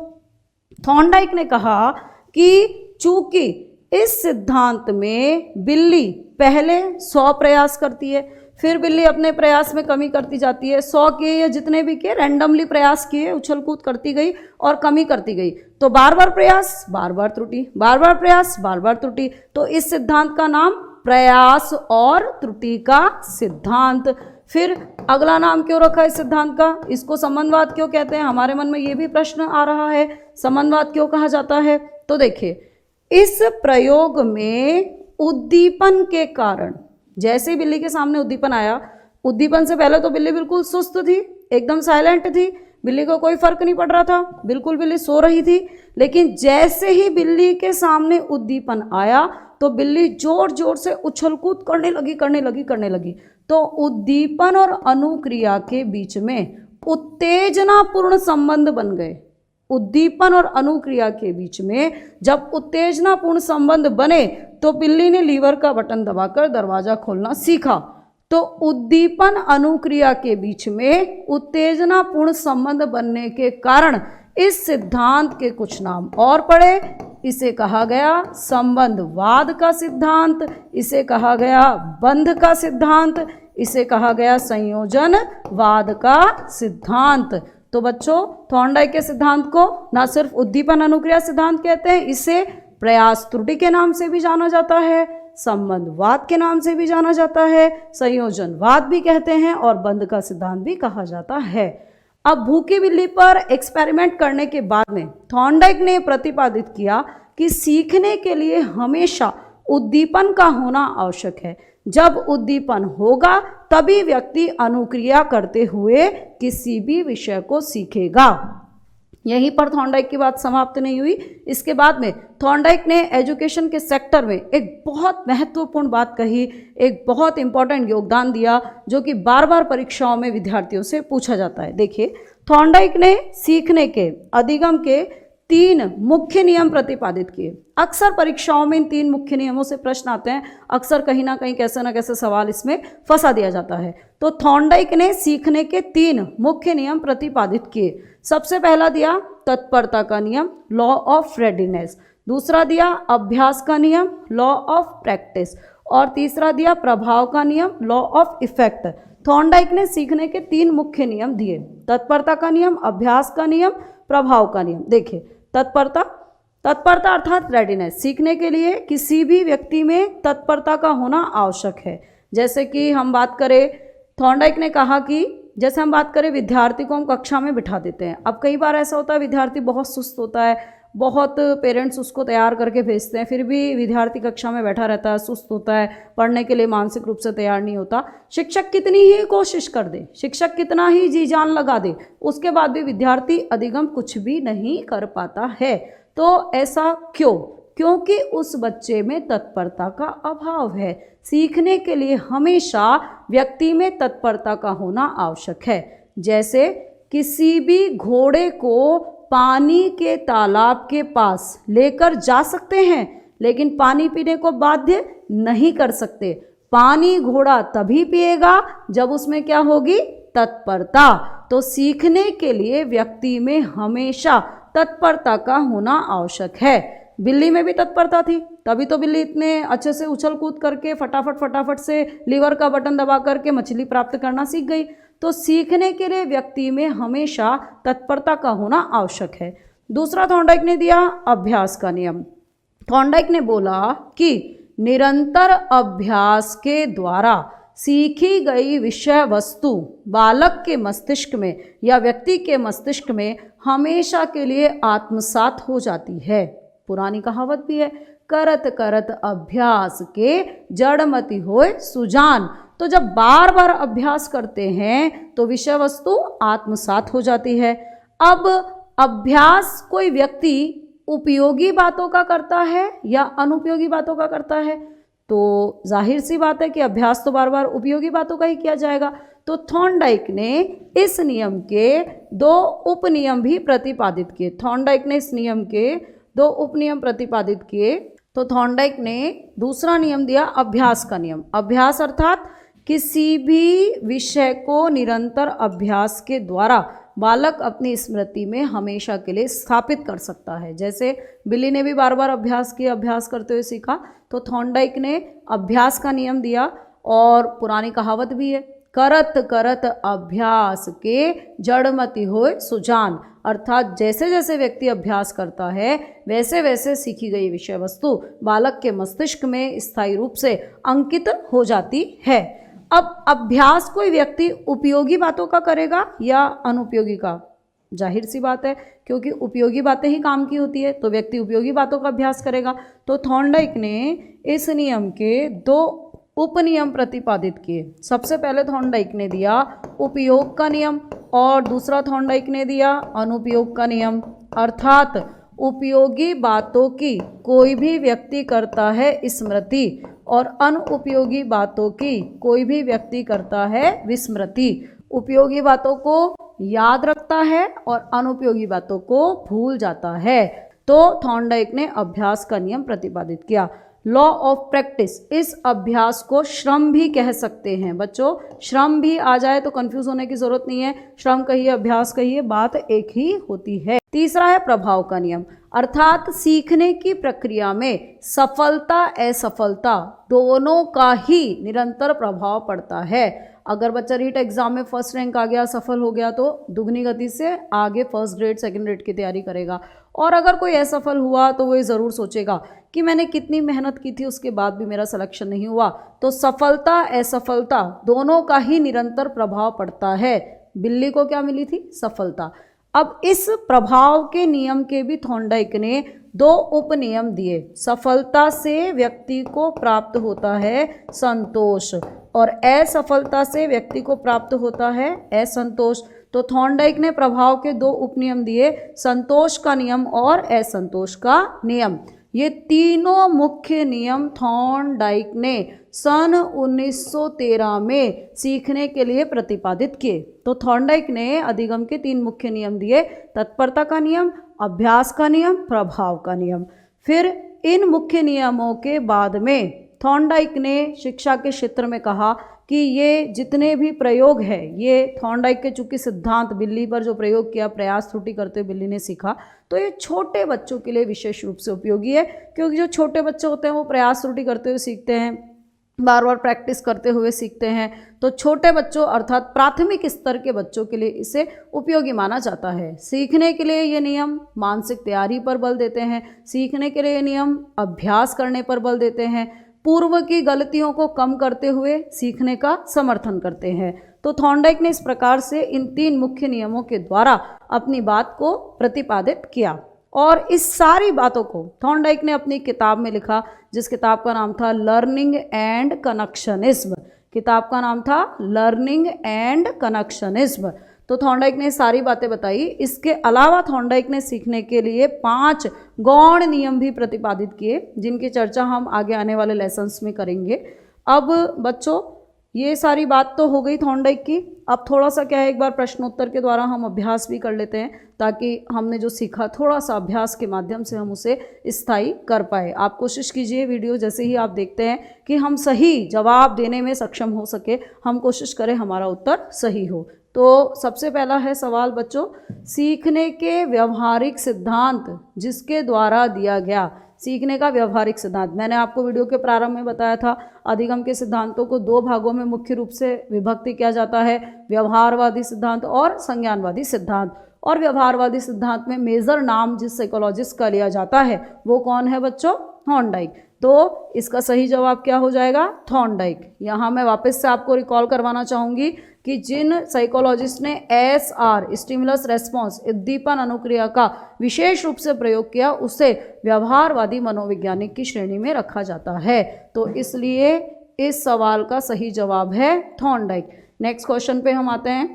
थॉर्नडाइक ने कहा कि चूंकि इस सिद्धांत में बिल्ली पहले 100 प्रयास करती है, फिर बिल्ली अपने प्रयास में कमी करती जाती है। 100 किए या जितने भी किए, रैंडमली प्रयास किए, उछल कूद करती गई और कमी करती गई। तो बार बार प्रयास, बार बार त्रुटि, बार बार प्रयास, बार बार त्रुटि। तो इस सिद्धांत का नाम प्रयास और त्रुटि का सिद्धांत। फिर अगला नाम क्यों रखा इस सिद्धांत का, इसको संबंधवाद क्यों कहते हैं? हमारे मन में ये भी प्रश्न आ रहा है, संबंधवाद क्यों कहा जाता है? तो देखिए, इस प्रयोग में उद्दीपन के कारण, जैसे बिल्ली के सामने उद्दीपन आया, उद्दीपन से पहले तो बिल्ली बिल्कुल सुस्त थी, एकदम साइलेंट थी, बिल्ली को कोई फर्क नहीं पड़ रहा था, बिल्कुल बिल्ली सो रही थी। लेकिन जैसे ही बिल्ली के सामने उद्दीपन आया तो बिल्ली जोर जोर से उछल कूद करने लगी। तो उद्दीपन और अनुक्रिया के बीच में उत्तेजनापूर्ण संबंध बन गए। उद्दीपन और अनुक्रिया के बीच में जब उत्तेजनापूर्ण संबंध बने तो बिल्ली ने लीवर का बटन दबाकर दरवाजा खोलना सीखा। तो उद्दीपन अनुक्रिया के बीच में उत्तेजनापूर्ण संबंध बनने के कारण इस सिद्धांत के कुछ नाम और पड़े। इसे कहा गया संबंधवाद का सिद्धांत, इसे कहा गया बंध का सिद्धांत, इसे कहा गया संयोजनवाद का सिद्धांत। तो बच्चों थॉर्नडाइक के सिद्धांत को ना सिर्फ उद्दीपन अनुक्रिया सिद्धांत कहते हैं, इसे प्रयास त्रुटि के नाम से भी जाना जाता है, संबंधवाद के नाम से भी जाना जाता है, संयोजनवाद भी कहते हैं और बंध का सिद्धांत भी कहा जाता है। अब भूखी बिल्ली पर एक्सपेरिमेंट करने के बाद में थॉर्नडाइक ने प्रतिपादित किया कि सीखने के लिए हमेशा उद्दीपन का होना आवश्यक है। जब उद्दीपन होगा तभी व्यक्ति अनुक्रिया करते हुए किसी भी विषय को सीखेगा। यहीं पर थॉर्नडाइक की बात समाप्त नहीं हुई। इसके बाद में थॉर्नडाइक ने एजुकेशन के सेक्टर में एक बहुत महत्वपूर्ण बात कही, एक बहुत इंपॉर्टेंट योगदान दिया जो कि बार बार परीक्षाओं में विद्यार्थियों से पूछा जाता है। देखिए, थॉर्नडाइक ने सीखने के अधिगम के 3 मुख्य नियम प्रतिपादित किए। अक्सर परीक्षाओं में इन 3 मुख्य नियमों से प्रश्न आते हैं, अक्सर कहीं ना कहीं कैसे ना कैसे सवाल इसमें फंसा दिया जाता है। तो थॉर्नडाइक ने सीखने के 3 मुख्य नियम प्रतिपादित किए। सबसे पहला दिया तत्परता का नियम, लॉ ऑफ रेडीनेस। दूसरा दिया अभ्यास का नियम, लॉ ऑफ प्रैक्टिस। और तीसरा दिया प्रभाव का नियम, लॉ ऑफ इफेक्ट। थॉर्नडाइक ने सीखने के 3 मुख्य नियम दिए, तत्परता का नियम, अभ्यास का नियम, प्रभाव का नियम। देखिए, तत्परता अर्थात रेडीनेस। सीखने के लिए किसी भी व्यक्ति में तत्परता का होना आवश्यक है। जैसे कि हम बात करें, थॉर्नडाइक ने कहा कि जैसे हम बात करें विद्यार्थी को हम कक्षा में बिठा देते हैं। अब कई बार ऐसा होता है विद्यार्थी बहुत सुस्त होता है, बहुत पेरेंट्स उसको तैयार करके भेजते हैं, फिर भी विद्यार्थी कक्षा में बैठा रहता है, सुस्त होता है, पढ़ने के लिए मानसिक रूप से तैयार नहीं होता। शिक्षक कितनी ही कोशिश कर दे, शिक्षक कितना ही जी जान लगा दे, उसके बाद भी विद्यार्थी अधिगम कुछ भी नहीं कर पाता है। तो ऐसा क्यों? क्योंकि उस बच्चे में तत्परता का अभाव है। सीखने के लिए हमेशा व्यक्ति में तत्परता का होना आवश्यक है। जैसे किसी भी घोड़े को पानी के तालाब के पास लेकर जा सकते हैं, लेकिन पानी पीने को बाध्य नहीं कर सकते। पानी घोड़ा तभी पिएगा जब उसमें क्या होगी? तत्परता। तो सीखने के लिए व्यक्ति में हमेशा तत्परता का होना आवश्यक है। बिल्ली में भी तत्परता थी, तभी तो बिल्ली इतने अच्छे से उछल कूद करके फटाफट से लीवर का बटन दबा करके मछली प्राप्त करना सीख गई। तो सीखने के लिए व्यक्ति में हमेशा तत्परता का होना आवश्यक है। दूसरा थॉर्नडाइक ने दिया अभ्यास का नियम। थॉर्नडाइक ने बोला कि निरंतर अभ्यास के द्वारा सीखी गई विषय वस्तु बालक के मस्तिष्क में या व्यक्ति के मस्तिष्क में हमेशा के लिए आत्मसात हो जाती है। पुरानी कहावत भी है, करत करत अभ्यास के जड़मति होए सुजान। तो जब बार बार अभ्यास करते हैं तो विषय वस्तु आत्मसात हो जाती है। अब अभ्यास कोई व्यक्ति उपयोगी बातों का करता है या अनुपयोगी बातों का करता है? तो जाहिर सी बात है कि अभ्यास तो बार बार उपयोगी बातों का ही किया जाएगा। तो थॉर्नडाइक ने इस नियम के 2 उपनियम भी प्रतिपादित किए। थॉर्नडाइक ने इस नियम के 2 उपनियम प्रतिपादित किए। तो थॉर्नडाइक ने दूसरा नियम दिया अभ्यास का नियम। अभ्यास अर्थात किसी भी विषय को निरंतर अभ्यास के द्वारा बालक अपनी स्मृति में हमेशा के लिए स्थापित कर सकता है। जैसे बिल्ली ने भी बार बार अभ्यास किया, अभ्यास करते हुए सीखा। तो थॉर्नडाइक ने अभ्यास का नियम दिया और पुरानी कहावत भी है, करत करत अभ्यास के जड़मति होए सुजान। अर्थात जैसे जैसे व्यक्ति अभ्यास करता है वैसे वैसे सीखी गई विषय वस्तु बालक के मस्तिष्क में स्थायी रूप से अंकित हो जाती है। अब अभ्यास कोई व्यक्ति उपयोगी बातों का करेगा या अनुपयोगी का? जाहिर सी बात है, क्योंकि उपयोगी बातें ही काम की होती है तो व्यक्ति उपयोगी बातों का अभ्यास करेगा। तो थॉर्नडाइक ने इस नियम के 2 उपनियम प्रतिपादित किए। सबसे पहले थॉर्नडाइक ने दिया उपयोग का नियम और दूसरा थॉर्नडाइक ने दिया अनुपयोग का नियम। अर्थात उपयोगी बातों की कोई भी व्यक्ति करता है स्मृति और अनुपयोगी बातों की कोई भी व्यक्ति करता है विस्मृति। उपयोगी बातों को याद रखता है और अनुपयोगी बातों को भूल जाता है। तो थॉर्नडाइक ने अभ्यास का नियम प्रतिपादित किया। लॉ ऑफ प्रैक्टिस, इस अभ्यास को श्रम भी कह सकते हैं बच्चों। श्रम भी आ जाए तो कंफ्यूज होने की जरूरत नहीं है, श्रम कहिए अभ्यास कहिए बात एक ही होती है। तीसरा है प्रभाव का नियम, अर्थात सीखने की प्रक्रिया में सफलता असफलता दोनों का ही निरंतर प्रभाव पड़ता है। अगर बच्चा रीट एग्जाम में फर्स्ट रैंक आ गया, सफल हो गया, तो दुगनी गति से आगे फर्स्ट ग्रेड सेकंड ग्रेड की तैयारी करेगा। और अगर कोई असफल हुआ तो वो ये ज़रूर सोचेगा कि मैंने कितनी मेहनत की थी, उसके बाद भी मेरा सिलेक्शन नहीं हुआ। तो सफलता असफलता दोनों का ही निरंतर प्रभाव पड़ता है। बिल्ली को क्या मिली थी? सफलता। अब इस प्रभाव के नियम के भी थॉर्नडाइक ने दो उपनियम दिए। सफलता से व्यक्ति को प्राप्त होता है संतोष और असफलता से व्यक्ति को प्राप्त होता है असंतोष। तो थॉर्नडाइक ने प्रभाव के दो उपनियम दिए, संतोष का नियम और असंतोष का नियम। ये तीनों मुख्य नियम थॉर्नडाइक ने सन 1913 में सीखने के लिए प्रतिपादित किए। तो थॉर्नडाइक ने अधिगम के तीन मुख्य नियम दिए, तत्परता का नियम, अभ्यास का नियम, प्रभाव का नियम। फिर इन मुख्य नियमों के बाद में थॉर्नडाइक ने शिक्षा के क्षेत्र में कहा कि ये जितने भी प्रयोग है, ये थॉर्नडाइक के चूंकि सिद्धांत बिल्ली पर जो प्रयोग किया, प्रयास त्रुटि करते हुए बिल्ली ने सीखा, तो ये छोटे बच्चों के लिए विशेष रूप से उपयोगी है। क्योंकि जो छोटे बच्चे होते हैं वो प्रयास त्रुटि करते हुए सीखते हैं, बार बार प्रैक्टिस करते हुए सीखते हैं। तो छोटे बच्चों अर्थात प्राथमिक स्तर के बच्चों के लिए इसे उपयोगी माना जाता है। सीखने के लिए ये नियम मानसिक तैयारी पर बल देते हैं, सीखने के लिए ये नियम अभ्यास करने पर बल देते हैं, पूर्व की गलतियों को कम करते हुए सीखने का समर्थन करते हैं। तो थॉर्नडाइक ने इस प्रकार से इन तीन मुख्य नियमों के द्वारा अपनी बात को प्रतिपादित किया। और इस सारी बातों को थॉर्नडाइक ने अपनी किताब में लिखा, जिस किताब का नाम था लर्निंग एंड कनेक्शनिज्म। किताब का नाम था लर्निंग एंड कनेक्शनिज्म। तो थॉर्नडाइक ने सारी बातें बताई। इसके अलावा थॉर्नडाइक ने सीखने के लिए 5 गौण नियम भी प्रतिपादित किए, जिनकी चर्चा हम आगे आने वाले लेसन्स में करेंगे। अब बच्चों ये सारी बात तो हो गई थॉर्नडाइक की। अब थोड़ा सा क्या है, एक बार प्रश्नोत्तर के द्वारा हम अभ्यास भी कर लेते हैं, ताकि हमने जो सीखा थोड़ा सा अभ्यास के माध्यम से हम उसे स्थायी कर पाए। आप कोशिश कीजिए वीडियो जैसे ही आप देखते हैं कि हम सही जवाब देने में सक्षम हो सके, हम कोशिश करें हमारा उत्तर सही हो। तो सबसे पहला है सवाल बच्चों, सीखने के व्यवहारिक सिद्धांत जिसके द्वारा दिया गया। सीखने का व्यवहारिक सिद्धांत मैंने आपको वीडियो के प्रारंभ में बताया था। अधिगम के सिद्धांतों को 2 भागों में मुख्य रूप से विभक्ति किया जाता है, व्यवहारवादी सिद्धांत और संज्ञानवादी सिद्धांत। और व्यवहारवादी सिद्धांत में मेजर नाम जिस साइकोलॉजिस्ट का लिया जाता है वो कौन है बच्चों? थॉर्नडाइक। तो इसका सही जवाब क्या हो जाएगा? थॉर्नडाइक। यहाँ मैं वापस से आपको रिकॉल करवाना चाहूँगी कि जिन साइकोलॉजिस्ट ने SR स्टिमुलस रेस्पॉन्स उद्दीपन अनुक्रिया का विशेष रूप से प्रयोग किया, उसे व्यवहारवादी मनोवैज्ञानिक की श्रेणी में रखा जाता है। तो इसलिए इस सवाल का सही जवाब है थॉर्नडाइक। नेक्स्ट क्वेश्चन पे हम आते हैं।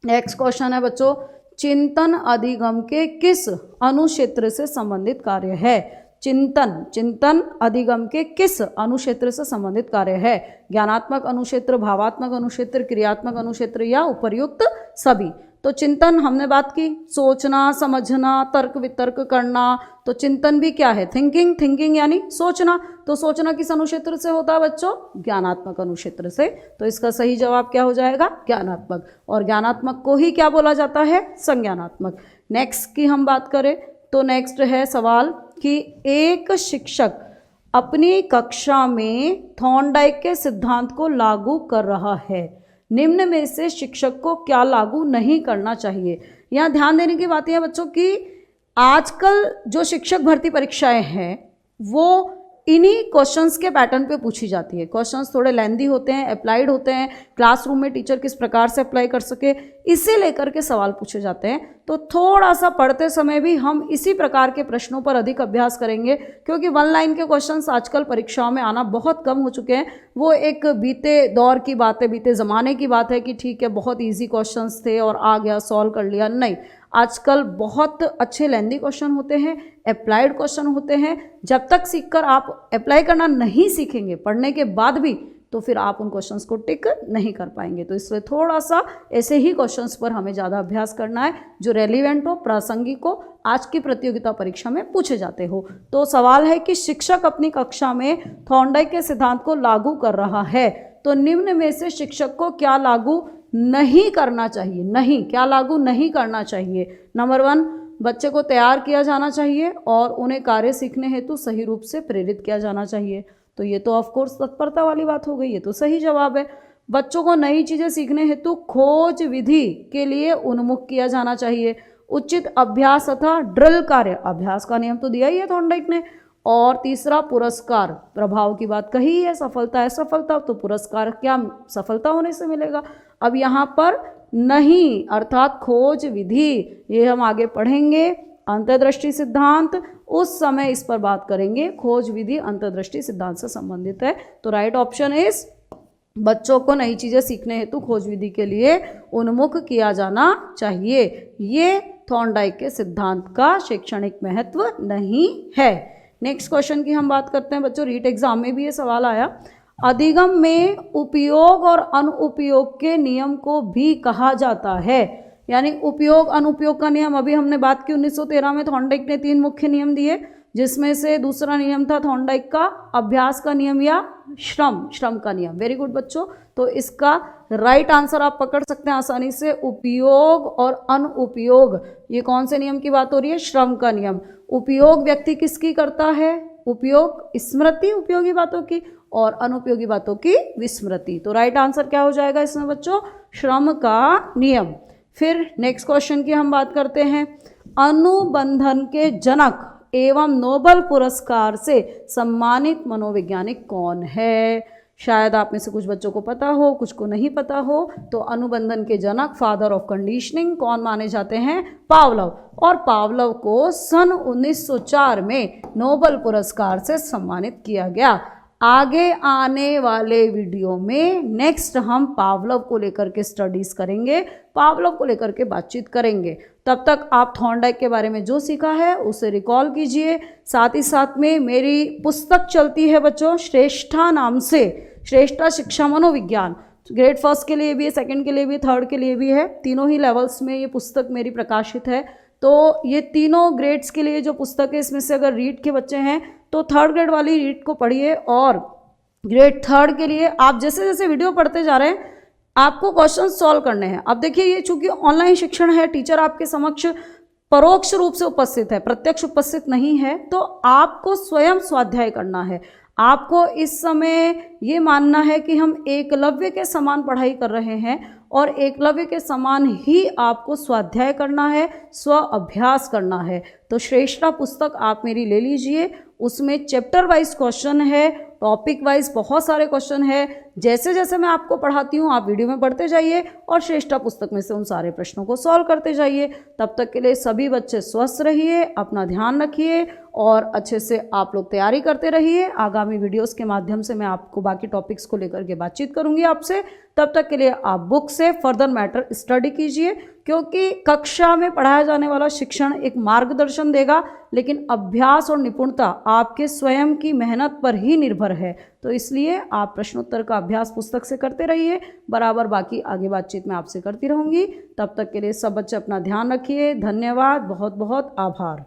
नेक्स्ट क्वेश्चन है बच्चों, चिंतन अधिगम के किस अनुक्षेत्र से संबंधित कार्य है? चिंतन अधिगम के किस अनुक्षेत्र से संबंधित कार्य है? ज्ञानात्मक अनुक्षेत्र, भावात्मक अनुक्षेत्र, क्रियात्मक अनुक्षेत्र या उपर्युक्त सभी? तो चिंतन हमने बात की, सोचना, समझना, तर्क वितर्क करना। तो चिंतन भी क्या है? थिंकिंग यानी सोचना। तो सोचना किस अनुक्षेत्र से होता है बच्चों? ज्ञानात्मक अनुक्षेत्र से। तो इसका सही जवाब क्या हो जाएगा? ज्ञानात्मक। और ज्ञानात्मक को ही क्या बोला जाता है? संज्ञानात्मक। नेक्स्ट की हम बात करें तो नेक्स्ट है सवाल कि एक शिक्षक अपनी कक्षा में थॉर्नडाइक के सिद्धांत को लागू कर रहा है, निम्न में से शिक्षक को क्या लागू नहीं करना चाहिए? यहाँ ध्यान देने की बात यह है बच्चों कि आजकल जो शिक्षक भर्ती परीक्षाएं हैं वो इन्हीं क्वेश्चंस के पैटर्न पे पूछी जाती है। क्वेश्चंस थोड़े लेंदी होते हैं, अप्लाइड होते हैं, क्लासरूम में टीचर किस प्रकार से अप्लाई कर सके इसे लेकर के सवाल पूछे जाते हैं। तो थोड़ा सा पढ़ते समय भी हम इसी प्रकार के प्रश्नों पर अधिक अभ्यास करेंगे, क्योंकि 1 लाइन के क्वेश्चंस आजकल परीक्षाओं में आना बहुत कम हो चुके हैं। वो एक बीते दौर की बात है, बीते ज़माने की बात है कि ठीक है बहुत ईजी क्वेश्चंस थे और आ गया सॉल्व कर लिया। नहीं, आजकल बहुत अच्छे लेंदी क्वेश्चन होते हैं, अप्लाइड क्वेश्चन होते हैं। जब तक सीखकर आप अप्लाई करना नहीं सीखेंगे पढ़ने के बाद भी, तो फिर आप उन क्वेश्चंस को टिक नहीं कर पाएंगे। तो इसलिए थोड़ा सा ऐसे ही क्वेश्चंस पर हमें ज़्यादा अभ्यास करना है जो रेलिवेंट हो, प्रासंगिक हो, आज की प्रतियोगिता परीक्षा में पूछे जाते हो। तो सवाल है कि शिक्षक अपनी कक्षा में थॉर्नडाइक के सिद्धांत को लागू कर रहा है, तो निम्न में से शिक्षक को क्या लागू नहीं करना चाहिए? नहीं, क्या लागू नहीं करना चाहिए? नंबर 1, बच्चे को तैयार किया जाना चाहिए और उन्हें कार्य सीखने हेतु सही रूप से प्रेरित किया जाना चाहिए। तो ये तो ऑफ कोर्स तत्परता वाली बात हो गई, ये तो सही जवाब है। बच्चों को नई चीज़ें सीखने हेतु खोज विधि के लिए उन्मुख किया जाना चाहिए। उचित अभ्यास तथा ड्रिल कार्य, अभ्यास का नियम तो दिया ही है थॉर्नडाइक ने। और तीसरा, पुरस्कार, प्रभाव की बात कही है, सफलता है सफलता, तो पुरस्कार क्या सफलता होने से मिलेगा? अब यहाँ पर नहीं अर्थात खोज विधि, ये हम आगे पढ़ेंगे। अंतर्दृष्टि सिद्धांत, उस समय इस पर बात करेंगे। खोज विधि अंतर्दृष्टि सिद्धांत से संबंधित है। तो राइट ऑप्शन इज, बच्चों को नई चीज़ें सीखने हेतु खोज विधि के लिए उन्मुख किया जाना चाहिए। ये थॉर्नडाइक के सिद्धांत का शैक्षणिक महत्व नहीं है। नेक्स्ट क्वेश्चन की हम बात करते हैं बच्चों, रीट एग्जाम में भी ये सवाल आया। अधिगम में उपयोग और अनुपयोग के नियम को भी कहा जाता है। यानी उपयोग अनुपयोग का नियम, अभी हमने बात की 1913 में थॉर्नडाइक ने 3 मुख्य नियम दिए, जिसमें से दूसरा नियम था थॉर्नडाइक का अभ्यास का नियम या श्रम का नियम। वेरी गुड बच्चों, तो इसका राइट आंसर आप पकड़ सकते हैं आसानी से, उपयोग और अनुपयोग। ये कौन से नियम की बात हो रही है? श्रम का नियम। उपयोग व्यक्ति किसकी करता है? उपयोग स्मृति उपयोगी बातों की, और अनुपयोगी बातों की विस्मृति। तो राइट आंसर क्या हो जाएगा इसमें बच्चों? श्रम का नियम। फिर नेक्स्ट क्वेश्चन की हम बात करते हैं। अनुबंधन के जनक एवं नोबेल पुरस्कार से सम्मानित मनोवैज्ञानिक कौन है? शायद आप में से कुछ बच्चों को पता हो, कुछ को नहीं पता हो। तो अनुबंधन के जनक, फादर ऑफ कंडीशनिंग, कौन माने जाते हैं? पावलोव। और पावलोव को सन 1904 में नोबेल पुरस्कार से सम्मानित किया गया। आगे आने वाले वीडियो में नेक्स्ट हम पावलोव को लेकर के स्टडीज करेंगे, पावलोव को लेकर के बातचीत करेंगे। तब तक आप थॉर्नडाइक के बारे में जो सीखा है उसे रिकॉल कीजिए। साथ ही साथ में मेरी पुस्तक चलती है बच्चों श्रेष्ठा नाम से, श्रेष्ठा शिक्षा मनोविज्ञान। ग्रेड 1 के लिए भी है, 2nd के लिए भी, 3rd के लिए भी है। तीनों ही लेवल्स में ये पुस्तक मेरी प्रकाशित है। तो ये तीनों ग्रेड्स के लिए जो पुस्तक है, इसमें से अगर रीट के बच्चे हैं तो 3rd ग्रेड वाली रीट को पढ़िए, और ग्रेड 3rd के लिए आप जैसे जैसे वीडियो पढ़ते जा रहे हैं आपको क्वेश्चन सॉल्व करने हैं। अब देखिए, ये चूंकि ऑनलाइन शिक्षण है, टीचर आपके समक्ष परोक्ष रूप से उपस्थित है, प्रत्यक्ष उपस्थित नहीं है, तो आपको स्वयं स्वाध्याय करना है। आपको इस समय ये मानना है कि हम एकलव्य के समान पढ़ाई कर रहे हैं, और एकलव्य के समान ही आपको स्वाध्याय करना है, स्व अभ्यास करना है। तो श्रेष्ठा पुस्तक आप मेरी ले लीजिए, उसमें चैप्टर वाइज क्वेश्चन है, टॉपिक वाइज बहुत सारे क्वेश्चन है। जैसे जैसे मैं आपको पढ़ाती हूँ आप वीडियो में पढ़ते जाइए और श्रेष्ठा पुस्तक में से उन सारे प्रश्नों को सॉल्व करते जाइए। तब तक के लिए सभी बच्चे स्वस्थ रहिए, अपना ध्यान रखिए और अच्छे से आप लोग तैयारी करते रहिए। आगामी वीडियोस के माध्यम से मैं आपको बाकी टॉपिक्स को लेकर के बातचीत करूंगी आपसे। तब तक के लिए आप बुक से फर्दर मैटर स्टडी कीजिए, क्योंकि कक्षा में पढ़ाया जाने वाला शिक्षण एक मार्गदर्शन देगा, लेकिन अभ्यास और निपुणता आपके स्वयं की मेहनत पर ही निर्भर है। तो इसलिए आप प्रश्नोत्तर का अभ्यास पुस्तक से करते रहिए, बराबर बाकी आगे बातचीत मैं आपसे करती रहूँगी। तब तक के लिए सब बच्चे अपना ध्यान रखिए। धन्यवाद, बहुत बहुत आभार।